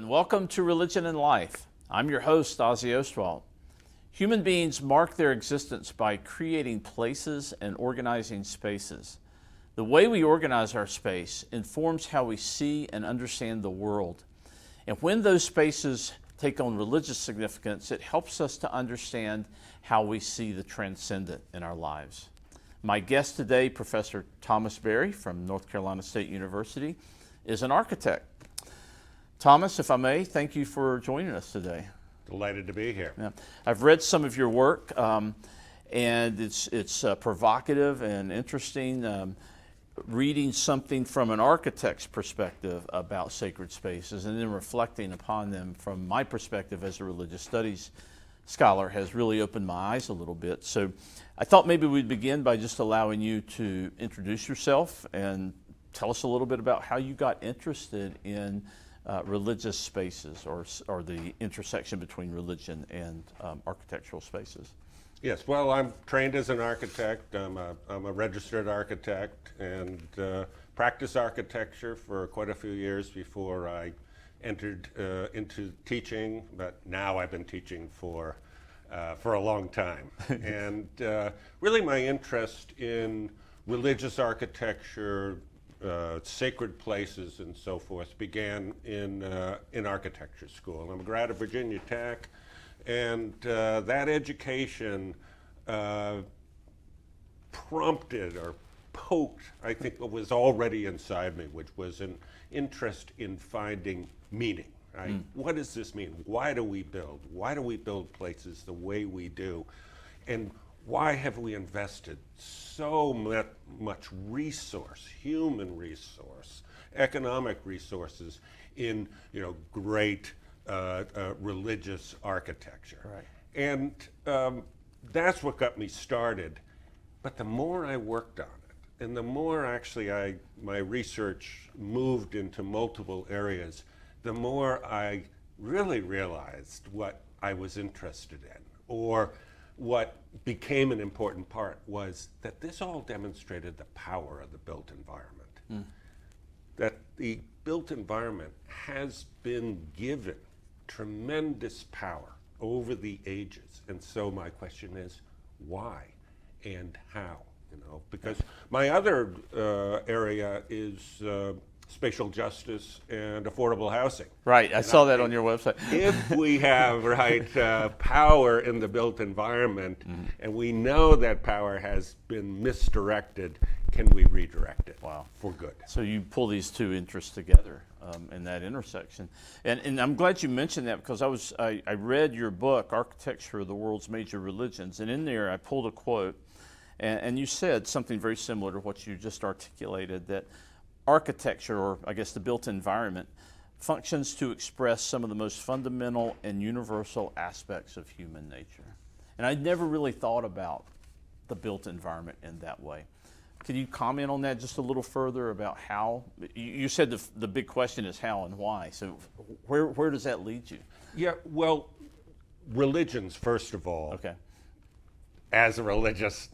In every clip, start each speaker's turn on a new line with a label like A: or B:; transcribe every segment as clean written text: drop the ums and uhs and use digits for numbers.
A: and welcome to Religion and Life. I'm your host, Ozzie. Human beings mark their existence by creating places and organizing spaces. The way we organize our space informs how we see and understand the world. And when those spaces take on religious significance, it helps us to understand how we see the transcendent in our lives. My guest today, Professor Thomas Barrie from North Carolina State University, is an architect. Thomas, if I may, thank you for joining us today.
B: Delighted to be here.
A: Yeah. I've read some of your work, and it's provocative and interesting. Reading something from an architect's perspective about sacred spaces and then reflecting upon them from my perspective as a religious studies scholar has really opened my eyes a little bit. So I thought maybe we'd begin by just allowing you to introduce yourself and tell us a little bit about how you got interested in religious spaces or the intersection between religion and architectural spaces.
B: Yes, well, I'm trained as an architect. I'm a registered architect and practiced architecture for quite a few years before I entered into teaching, but now I've been teaching for a long time. And really my interest in religious architecture, sacred places and so forth began in architecture school. I'm a grad of Virginia Tech, and that education prompted or poked, I think, what was already inside me, which was an interest in finding meaning. Right? What does this mean? Why do we build? Why do we build places the way we do? And why have we invested so much resource, human resource, economic resources in great religious architecture?
A: Right.
B: And that's what got me started. But the more I worked on it, and the more actually my research moved into multiple areas, the more I really realized what I was interested in, or what became an important part was that this all demonstrated the power of the built environment. That the built environment has been given tremendous power over the ages. And so my question is, why and how? Because my other area is spatial justice and affordable housing.
A: Right, I saw that on your website.
B: If we have power in the built environment, and we know that power has been misdirected, can we redirect it for good?
A: So you pull these two interests together in that intersection. And I'm glad you mentioned that, because I read your book, Architecture of the World's Major Religions, and in there I pulled a quote, and you said something very similar to what you just articulated, that architecture, or I guess the built environment, functions to express some of the most fundamental and universal aspects of human nature. And I'd never really thought about the built environment in that way. Could you comment on that just a little further about how? You said the big question is how and why. So where does that lead you?
B: Yeah, well, religions, first of all.
A: Okay.
B: As a religious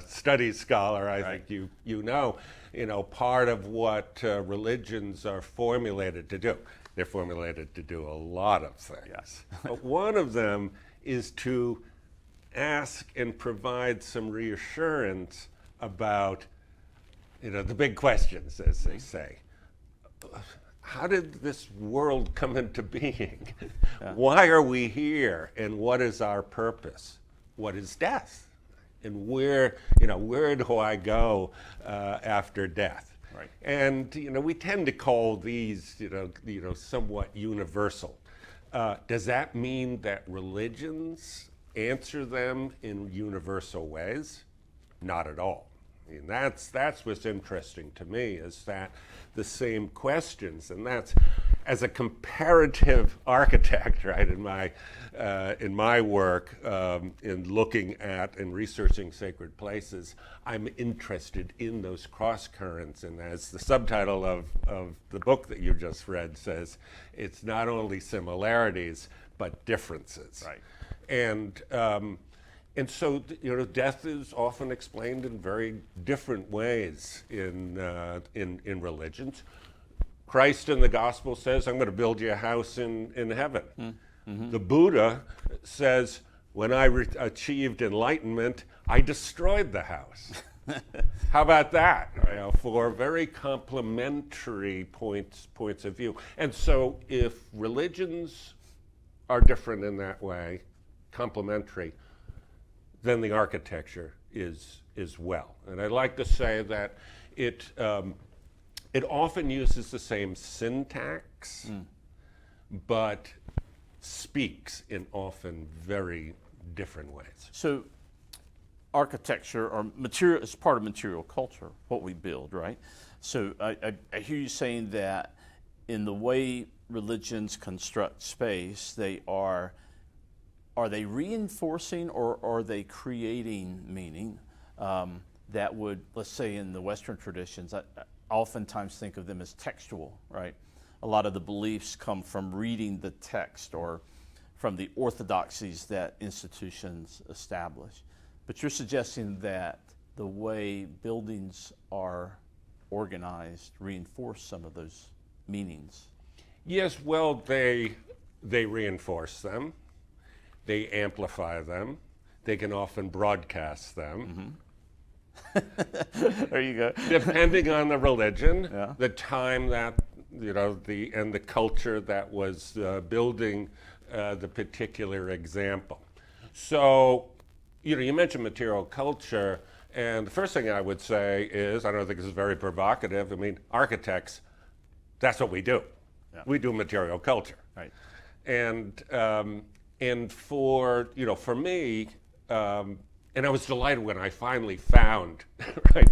B: studies scholar, I think you know, part of what religions are formulated to do. They're formulated to do a lot of things.
A: Yes.
B: But one of them is to ask and provide some reassurance about, the big questions, as they say. How did this world come into being? Why are we here? And what is our purpose? What is death? And where do I go after death?
A: Right.
B: And we tend to call these somewhat universal. Does that mean that religions answer them in universal ways? Not at all. I mean, that's what's interesting to me, is that the same questions, and that's, as a comparative architect, right, in my work, in looking at and researching sacred places, I'm interested in those cross currents. And as the subtitle of the book that you just read says, it's not only similarities but differences.
A: Right.
B: And so, death is often explained in very different ways in religions. Christ in the gospel says, I'm going to build you a house in heaven. The Buddha says, when I achieved enlightenment, I destroyed the house. How about that? You know, for very complementary points of view. And so if religions are different in that way, complementary, then the architecture is well. And I'd like to say that it often uses the same syntax, but speaks in often very different ways.
A: So architecture or material is part of material culture, what we build, right? So I hear you saying that in the way religions construct space, are they reinforcing or are they creating meaning that would, let's say in the Western traditions, I oftentimes think of them as textual, right? A lot of the beliefs come from reading the text or from the orthodoxies that institutions establish. But you're suggesting that the way buildings are organized reinforce some of those meanings.
B: Yes, well, they reinforce them. They amplify them. They can often broadcast them.
A: There you go.
B: Depending on the religion,
A: Yeah.
B: the time that, and the culture that was building the particular example. So, you mentioned material culture, and the first thing I would say is, I don't think this is very provocative, I mean, architects, that's what we do.
A: Yeah.
B: We do material culture.
A: Right.
B: And for me, and I was delighted when I finally found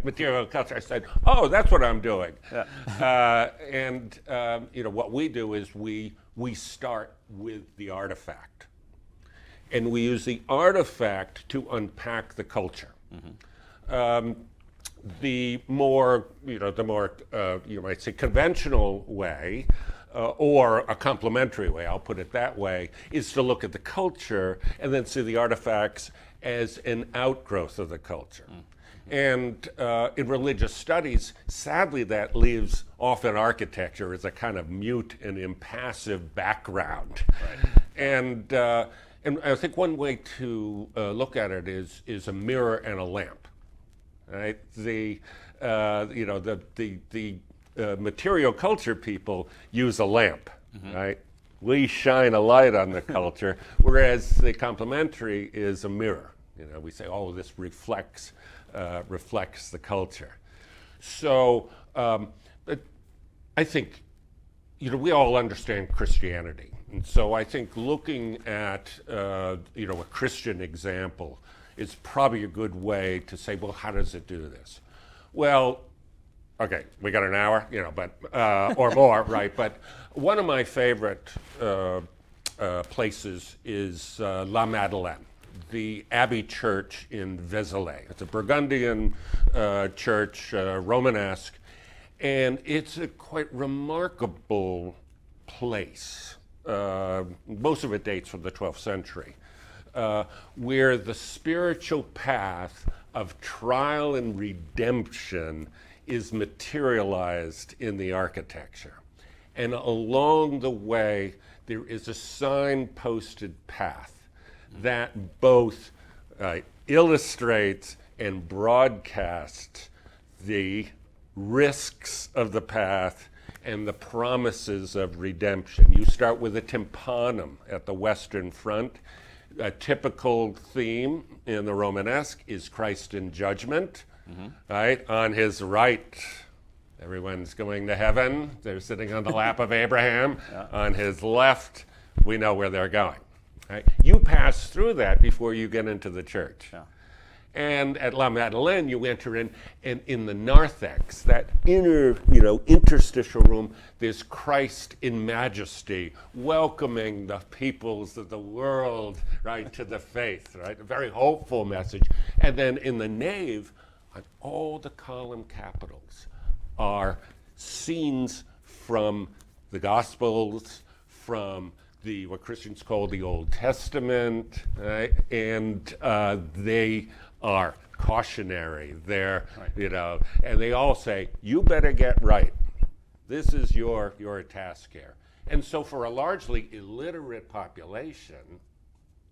B: material culture. I said, "Oh, that's what I'm doing."
A: Yeah.
B: What we do is we start with the artifact, and we use the artifact to unpack the culture. The more you might say conventional way, or a complementary way, I'll put it that way, is to look at the culture and then see the artifacts as an outgrowth of the culture. And in religious studies, sadly, that leaves often architecture as a kind of mute and impassive background. Right. And I think one way to look at it is a mirror and a lamp. Right? The material culture people use a lamp, right? We shine a light on the culture, whereas the complementary is a mirror. We say, oh, this reflects the culture. So I think, we all understand Christianity. And so I think looking at, a Christian example is probably a good way to say, well, how does it do this? Well, okay, we got an hour, but or more, right? But one of my favorite places is La Madeleine, the Abbey Church in Vézelay. It's a Burgundian church, Romanesque, and it's a quite remarkable place. Most of it dates from the 12th century, where the spiritual path of trial and redemption is materialized in the architecture. And along the way, there is a signposted path that both illustrates and broadcasts the risks of the path and the promises of redemption. You start with a tympanum at the western front. A typical theme in the Romanesque is Christ in judgment. Right? On his right, everyone's going to heaven. They're sitting on the lap of Abraham. Yeah. On his left, we know where they're going. Right? You pass through that before you get into the church. Yeah. And at La Madeleine, you enter in, and in the narthex, that inner, interstitial room, there's Christ in majesty, welcoming the peoples of the world, right, to the faith, right? A very hopeful message. And then in the nave, on all the column capitals are scenes from the Gospels, from what Christians call the Old Testament, right? And they are cautionary. They're, right. And they all say, you better get right. This is your task here. And so for a largely illiterate population,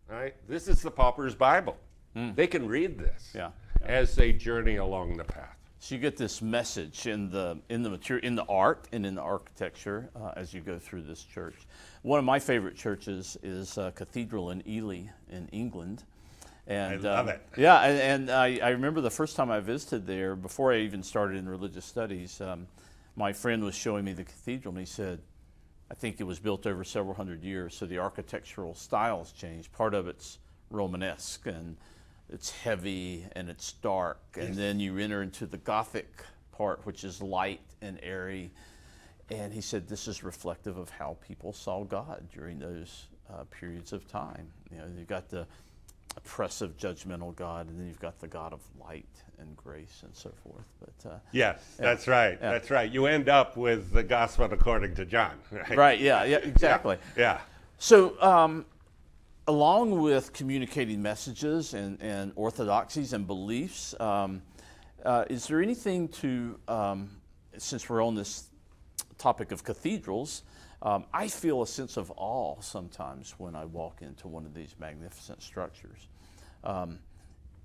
B: right, this is the pauper's Bible. They can read this as they journey along the path.
A: So you get this message in the material, in the art, and in the architecture as you go through this church. One of my favorite churches is a cathedral in Ely in England. And,
B: I love it.
A: Yeah, and I remember the first time I visited there, before I even started in religious studies, my friend was showing me the cathedral, and he said, I think it was built over several hundred years, so the architectural styles changed. Part of it's Romanesque, and it's heavy, and it's dark, and then you enter into the Gothic part, which is light and airy. And he said this is reflective of how people saw God during those periods of time. You know, you've got the oppressive, judgmental God, and then you've got the God of light and grace and so forth. But
B: yes, that's right. Yeah. That's right. You end up with the Gospel according to John. Right.
A: Right. Yeah. Exactly.
B: Yeah.
A: So, along with communicating messages and orthodoxies and beliefs, is there anything to, since we're on this topic of cathedrals, I feel a sense of awe sometimes when I walk into one of these magnificent structures.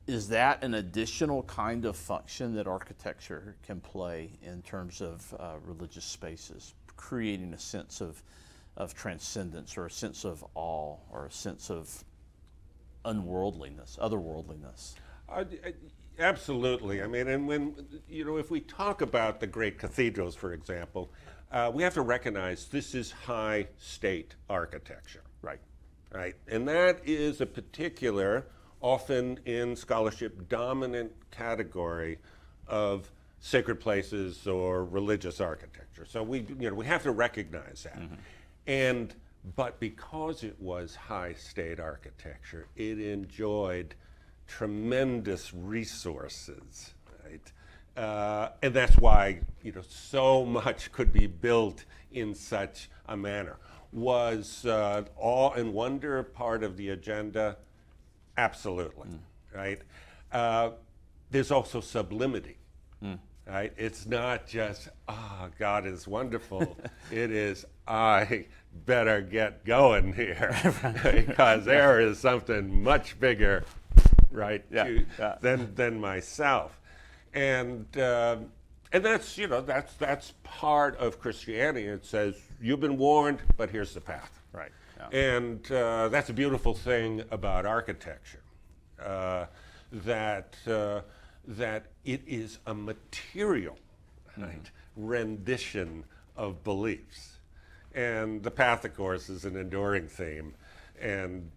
A: Is that an additional kind of function that architecture can play in terms of religious spaces, creating a sense of transcendence or a sense of awe or a sense of unworldliness, otherworldliness?
B: Absolutely. I mean, and when, if we talk about the great cathedrals, for example, we have to recognize this is high state architecture.
A: Right.
B: Right. And that is a particular, often in scholarship, dominant category of sacred places or religious architecture. So we have to recognize that. But because it was high state architecture, it enjoyed tremendous resources, right? And that's why so much could be built in such a manner. Was awe and wonder part of the agenda? Absolutely, right? There's also sublimity, right? It's not just, God is wonderful. It is, I better get going here because there is something much bigger, right, than myself. And that's, that's part of Christianity. It says, you've been warned, but here's the path.
A: Right. Yeah.
B: And that's a beautiful thing about architecture, that it is a material rendition of beliefs. And the path, of course, is an enduring theme. And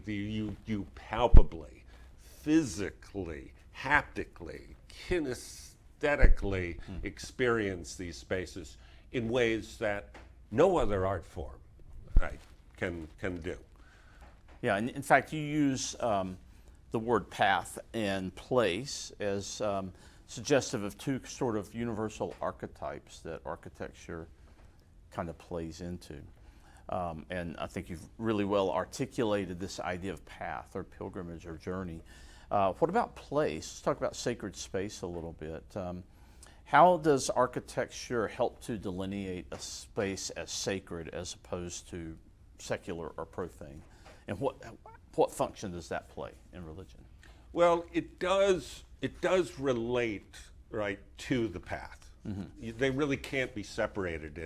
B: you palpably, physically, haptically, kinesthetically experience these spaces in ways that no other art form, right, can do.
A: Yeah, and in fact, you use the word path and place as suggestive of two sort of universal archetypes that architecture kind of plays into. And I think you've really well articulated this idea of path or pilgrimage or journey. What about place? Let's talk about sacred space a little bit. How does architecture help to delineate a space as sacred as opposed to secular or profane? And what function does that play in religion?
B: Well, it does relate, right, to the path. They really can't be separated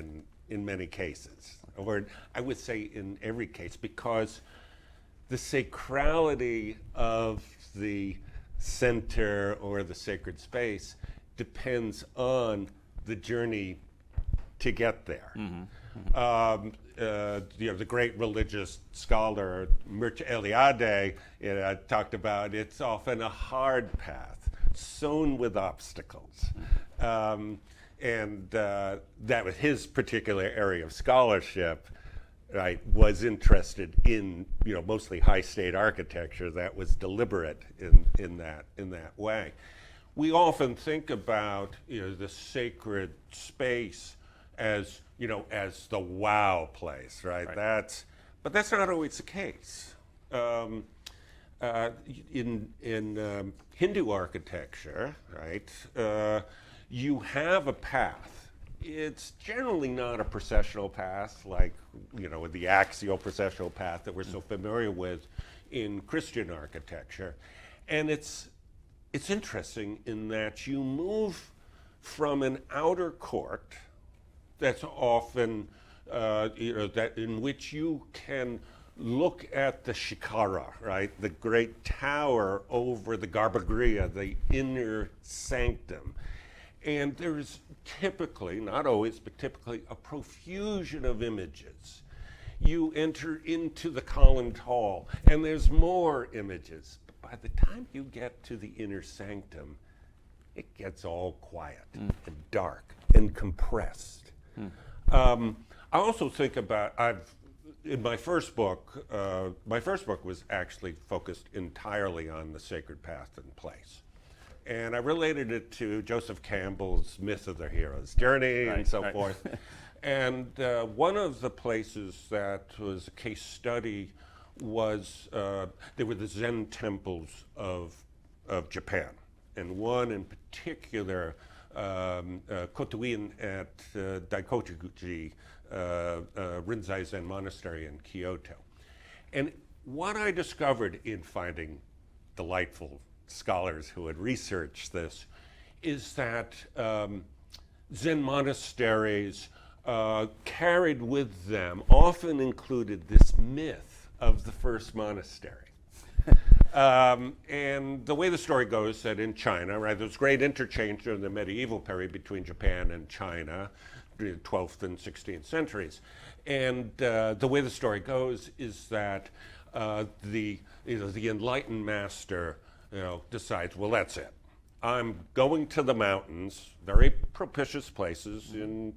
B: in many cases, or I would say in every case, because the sacrality of the center or the sacred space depends on the journey to get there. The great religious scholar Mircea Eliade talked about it's often a hard path, sown with obstacles. And that was his particular area of scholarship, right, was interested in, mostly high state architecture that was deliberate in that way. We often think about, the sacred space as, as the wow place, right? But that's not always the case. In Hindu architecture, right, you have a path. It's generally not a processional path like, the axial processional path that we're so familiar with in Christian architecture. And it's interesting in that you move from an outer court that's often, that in which you can look at the shikara, right? The great tower over the garbhagriha, the inner sanctum. And there's typically, not always, but typically a profusion of images. You enter into the columned hall, and there's more images. But by the time you get to the inner sanctum, it gets all quiet and dark and compressed. I also think about, in my first book was actually focused entirely on the sacred path and place. And I related it to Joseph Campbell's Myth of the Hero's Journey and so forth. And one of the places that was a case study was, they were the Zen temples of Japan. And one in particular, Koto-in at Daikokuji, Rinzai Zen Monastery in Kyoto. And what I discovered in finding delightful scholars who had researched this is that Zen monasteries carried with them, often included this myth of the first monastery. And the way the story goes that in China, right, there was great interchange during the medieval period between Japan and China, the 12th and 16th centuries. And the way the story goes is that the enlightened master decides, well, that's it. I'm going to the mountains, very propitious places in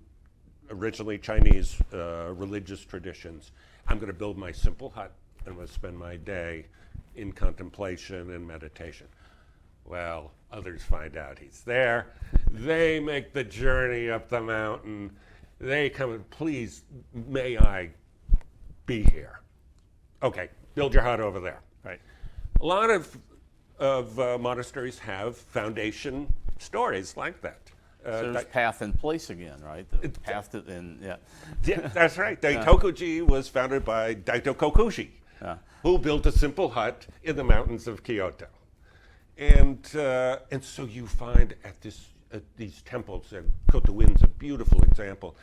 B: originally Chinese religious traditions. I'm going to build my simple hut. I'm going to spend my day in contemplation and meditation. Well, others find out he's there. They make the journey up the mountain. They come and, please, may I be here? Okay, build your hut over there.
A: Right.
B: A lot of monasteries have foundation stories like that.
A: So there's path and place again, right? The path to, and yeah.
B: Yeah, that's right. Daitokuji was founded by Daito Kokushi, who built a simple hut in the mountains of Kyoto. And so you find at these temples, and Koto-in's a beautiful example,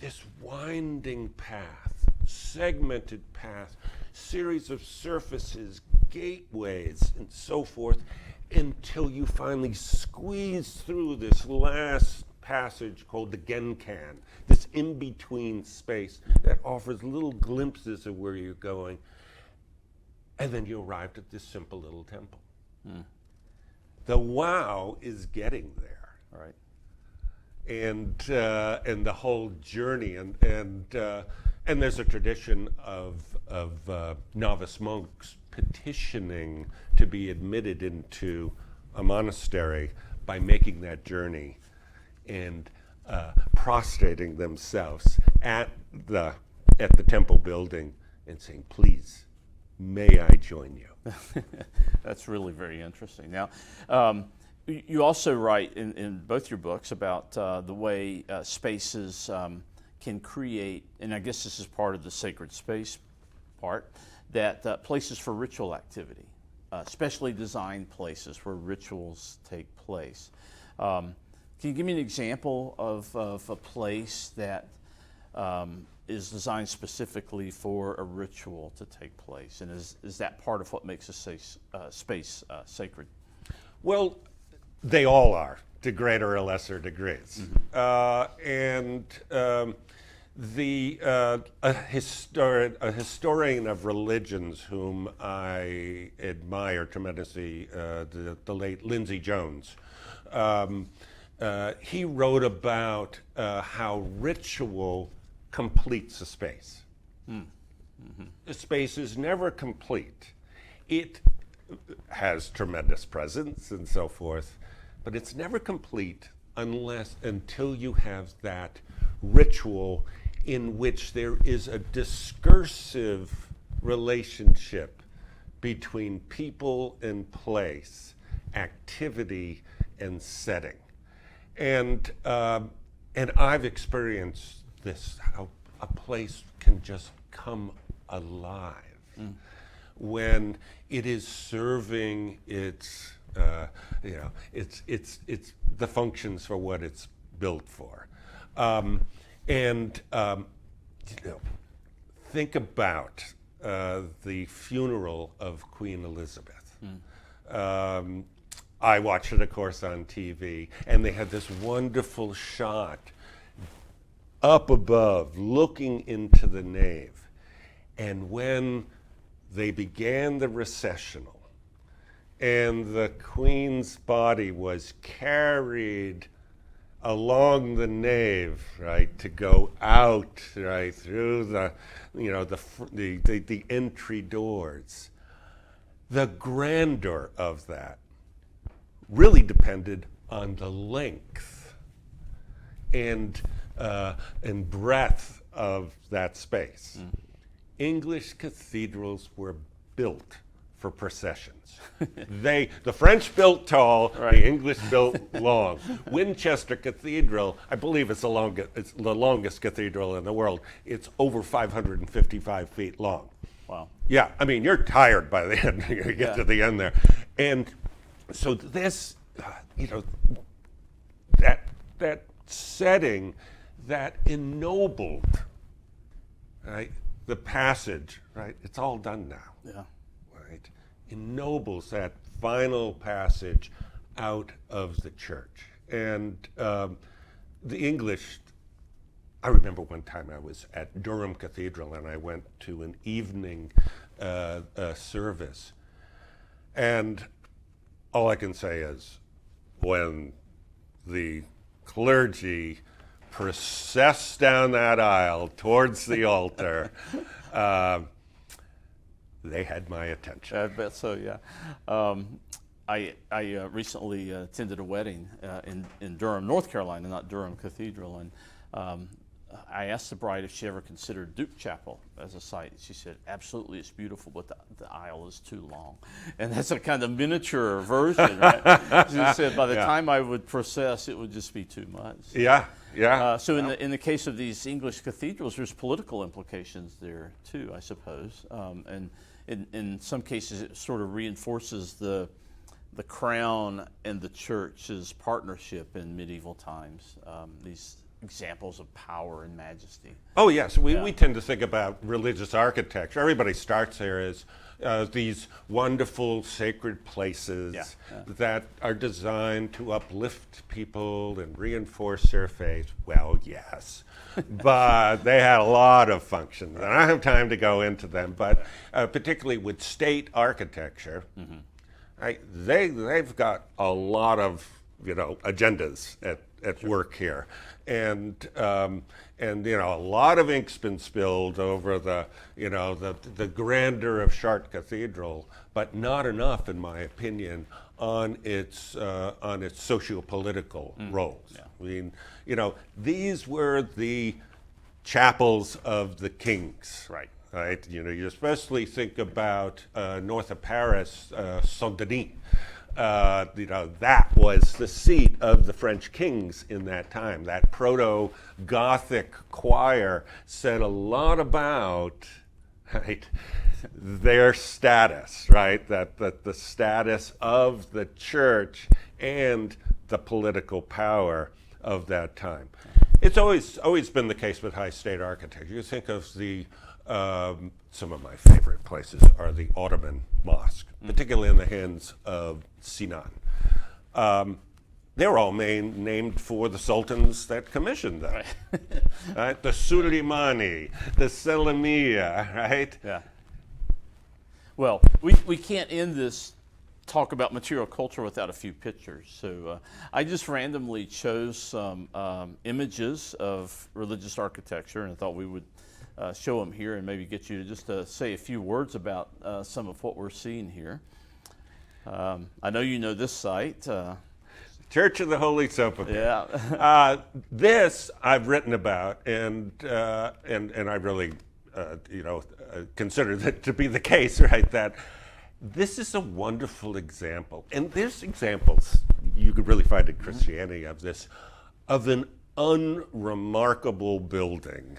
B: this winding path, segmented path, series of surfaces, gateways, and so forth, until you finally squeeze through this last passage called the Genkan, this in-between space that offers little glimpses of where you're going. And then you arrived at this simple little temple. The wow is getting there.
A: All right.
B: And the whole journey, and there's a tradition of novice monks petitioning to be admitted into a monastery by making that journey and prostrating themselves at the temple building and saying, please, may I join you?
A: That's really very interesting. Now, you also write in both your books about the way spaces can create, and I guess this is part of the sacred space part, that places for ritual activity, specially designed places where rituals take place. Can you give me an example of a place that is designed specifically for a ritual to take place? And is that part of what makes a space sacred?
B: Well, they all are, to greater or lesser degrees. A historian of religions whom I admire tremendously, the late Lindsay Jones, he wrote about how ritual completes a space. A space is never complete. It has tremendous presence and so forth, but it's never complete until you have that ritual in which there is a discursive relationship between people and place, activity and setting. And I've experienced this, how a place can just come alive when it is serving its, it's the functions for what it's built for. Think about the funeral of Queen Elizabeth. I watched it, of course, on TV, and they had this wonderful shot up above, looking into the nave. And when they began the recessional, and the Queen's body was carried along the nave, right, to go out, right, through the entry doors, the grandeur of that really depended on the length and breadth of that space. English cathedrals were built for processions. The French built tall, right. The English built long. Winchester Cathedral, I believe it's the longest cathedral in the world. It's over 555 feet long.
A: Wow.
B: Yeah, I mean, you're tired by the end. You get to the end there. And so this, that setting that ennobled, right, the passage, right, it's all done now.
A: Yeah.
B: Right, ennobles that final passage out of the church. And the English, I remember one time I was at Durham Cathedral and I went to an evening service. And all I can say is when the clergy processed down that aisle towards the altar, they had my attention.
A: I bet so, yeah. I recently attended a wedding in Durham, North Carolina, not Durham Cathedral, and I asked the bride if she ever considered Duke Chapel as a site. She said, absolutely, it's beautiful, but the aisle is too long. And that's a kind of miniature version, right? She said, by the time I would process, it would just be too much.
B: Yeah, yeah.
A: So in the case of these English cathedrals, there's political implications there too, I suppose. And in some cases, it sort of reinforces the crown and the church's partnership in medieval times. These examples of power and majesty.
B: Oh yes, we tend to think about religious architecture. Everybody starts there as these wonderful sacred places that are designed to uplift people and reinforce their faith. Well, yes, but they had a lot of functions. And I don't have time to go into them, but particularly with state architecture, they've got a lot of agendas at work here. And a lot of ink's been spilled over the grandeur of Chartres Cathedral, but not enough, in my opinion, on its socio-political roles. Yeah. I mean, these were the chapels of the kings.
A: Right.
B: Right. You especially think about north of Paris, Saint-Denis. That was the seat of the French kings in that time. That proto-Gothic choir said a lot about, right, their status, right? That the status of the church and the political power of that time. It's always been the case with high state architecture. You think of some of my favorite places are the Ottoman mosque, particularly in the hands of Sinan. They were all named for the sultans that commissioned them. Right? The Suleimani, the Selimiya, right?
A: Yeah. Well, we can't end this talk about material culture without a few pictures. So I just randomly chose some images of religious architecture, and I thought we would show them here and maybe get you to just say a few words about some of what we're seeing here. I know you know this site.
B: Church of the Holy Sepulchre.
A: Yeah.
B: This I've written about, and I really, consider that to be the case, right? That this is a wonderful example, and there's examples you could really find in Christianity of this, of an unremarkable building,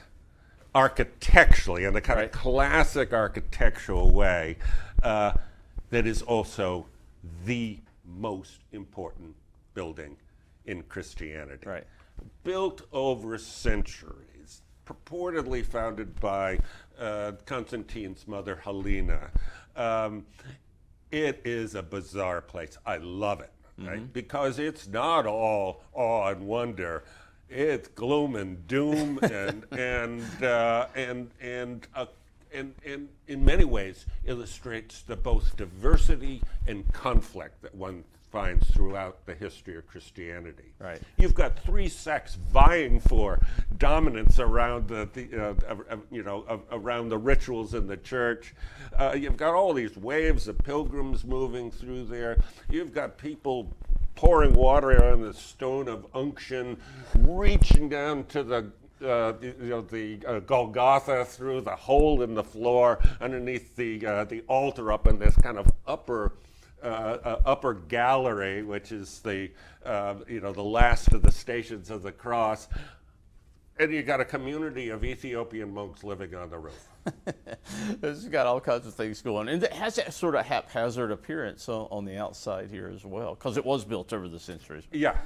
B: architecturally, in a kind of classic architectural way, that is also the most important building in Christianity.
A: Right.
B: Built over centuries, purportedly founded by Constantine's mother, Helena. It is a bizarre place. I love it, right? Because it's not all awe and wonder. It's gloom and doom, and in many ways illustrates the both diversity and conflict that one finds throughout the history of Christianity.
A: Right.
B: You've got three sects vying for dominance around around the rituals in the church. You've got all these waves of pilgrims moving through there. You've got people pouring water on the stone of unction, reaching down to the Golgotha through the hole in the floor underneath the altar up in this kind of upper gallery, which is the last of the Stations of the Cross, and you got a community of Ethiopian monks living on the roof.
A: It's got all kinds of things going, and it has that sort of haphazard appearance on the outside here as well, because it was built over the centuries.
B: Yeah.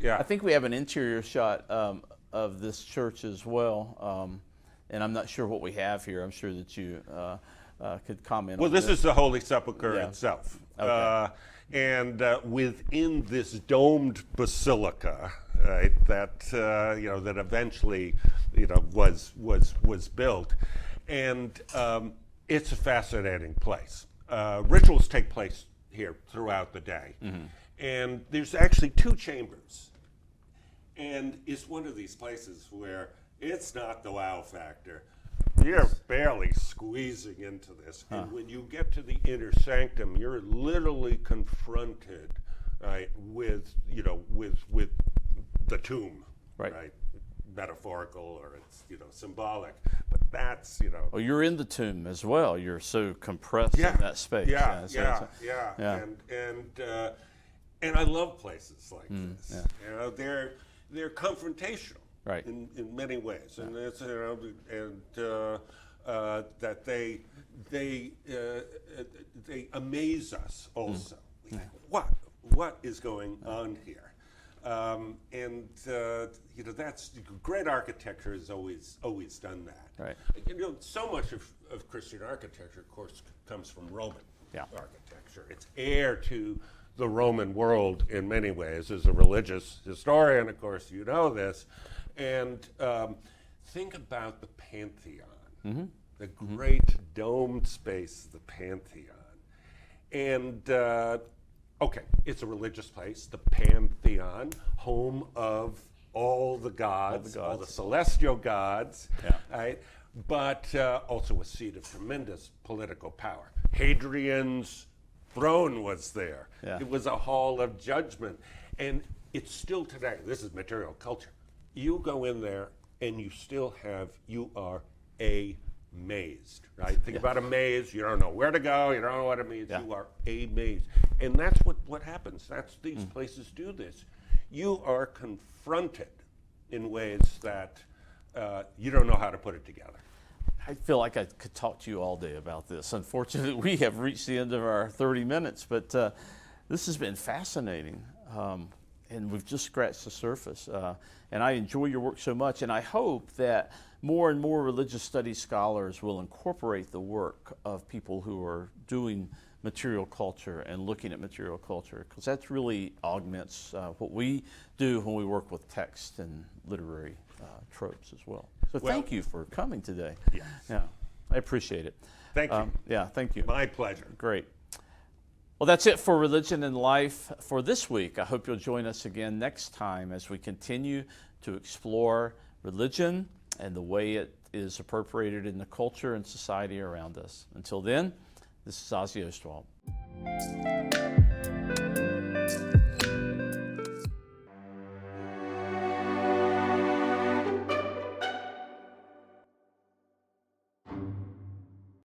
A: I think we have an interior shot of this church as well, and I'm not sure what we have here. I'm sure that you could comment on
B: this is the Holy Sepulchre itself.
A: Okay.
B: And within this domed basilica, right, that that eventually was built, and it's a fascinating place. Rituals take place here throughout the day, and there's actually two chambers, and it's one of these places where it's not the wow factor. You're barely squeezing into this. And when you get to the inner sanctum, you're literally confronted, right, with the tomb, right? Metaphorical, or it's, symbolic. But that's,
A: Well, you're in the tomb as well. You're so compressed in that space.
B: Yeah. And I love places like this. Yeah. They're confrontational.
A: Right.
B: In many ways, and it's that they amaze us also. What is going on here? That's great architecture has always done that.
A: Right.
B: So much of Christian architecture, of course, comes from Roman architecture. It's heir to the Roman world in many ways. As a religious historian, of course, you know this. And think about the Pantheon, the great domed space, the Pantheon. And, it's a religious place, the Pantheon, home of all the gods, all the celestial gods, right? But also a seat of tremendous political power. Hadrian's throne was there. Yeah. It was a hall of judgment. And it's still today, this is material culture. You go in there and you are amazed, right? Think about a maze. You don't know where to go. You don't know what it means. You are amazed. And that's what happens. These places do this. You are confronted in ways that you don't know how to put it together.
A: I feel like I could talk to you all day about this. Unfortunately, we have reached the end of our 30 minutes, but this has been fascinating. And we've just scratched the surface. And I enjoy your work so much, and I hope that more and more religious studies scholars will incorporate the work of people who are doing material culture and looking at material culture, because that really augments what we do when we work with text and literary tropes as well. So thank you for coming today.
B: Yes.
A: Yeah, I appreciate it.
B: Thank you.
A: Yeah, thank you.
B: My pleasure.
A: Great. Well, that's it for Religion and Life for this week. I hope you'll join us again next time as we continue to explore religion and the way it is appropriated in the culture and society around us. Until then, this is Ozzie Ostwald.